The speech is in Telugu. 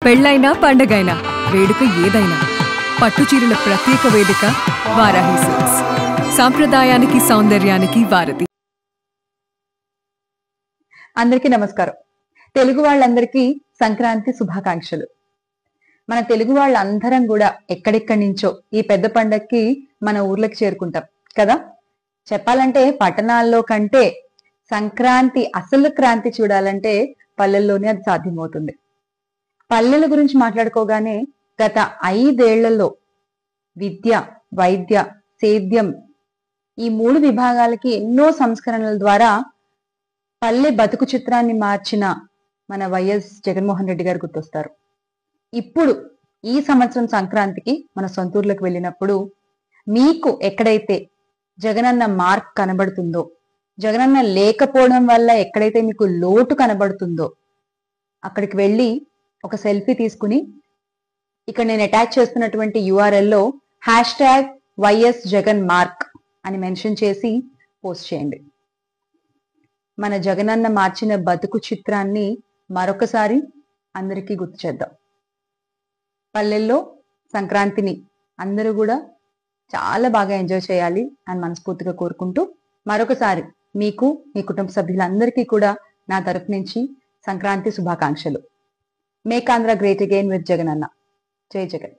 పెళ్ళైనా పండగైనా వేడుక ఏదైనా పట్టుచీరల ప్రత్యేక వేదిక వారాహి సిల్క్స్. సాంప్రదాయానికి సౌందర్యానికి వారధి. అందరికీ నమస్కారం. తెలుగు వాళ్ళందరికీ సంక్రాంతి శుభాకాంక్షలు. మన తెలుగు వాళ్ళందరం కూడా ఎక్కడెక్కడి నుంచో ఈ పెద్ద పండక్కి మన ఊర్లకు చేరుకుంటాం కదా. చెప్పాలంటే పట్టణాల్లో కంటే సంక్రాంతి అసలు క్రాంతి చూడాలంటే పల్లెల్లోనే అది సాధ్యమవుతుంది. పల్లెల గురించి మాట్లాడుకోగానే గత 5 ఏళ్లలో విద్య, వైద్య, సేద్యం ఈ 3 విభాగాలకి ఎన్నో సంస్కరణల ద్వారా పల్లె బతుకు చిత్రాన్ని మార్చిన మన వైఎస్ జగన్మోహన్ రెడ్డి గారు గుర్తొస్తారు. ఇప్పుడు ఈ సంవత్సరం సంక్రాంతికి మన సొంతూర్లకు వెళ్ళినప్పుడు మీకు ఎక్కడైతే జగనన్న మార్క్ కనబడుతుందో, జగనన్న లేకపోవడం వల్ల ఎక్కడైతే మీకు లోటు కనబడుతుందో అక్కడికి వెళ్ళి ఒక సెల్ఫీ తీసుకుని ఇక్కడ నేను అటాచ్ చేస్తున్నటువంటి URL-లో #YS Jagan Mark అని మెన్షన్ చేసి పోస్ట్ చేయండి. మన జగనన్న మార్చిన బతుకు చిత్రాన్ని మరొకసారి అందరికీ గుర్తు చేద్దాం. పల్లెల్లో సంక్రాంతిని అందరూ కూడా చాలా బాగా ఎంజాయ్ చేయాలి అని మనస్ఫూర్తిగా కోరుకుంటూ మరొకసారి మీకు, మీ కుటుంబ సభ్యులందరికీ కూడా నా తరఫు నుంచి సంక్రాంతి శుభాకాంక్షలు. Make Andhra great again with Jagananna. జై జగన్.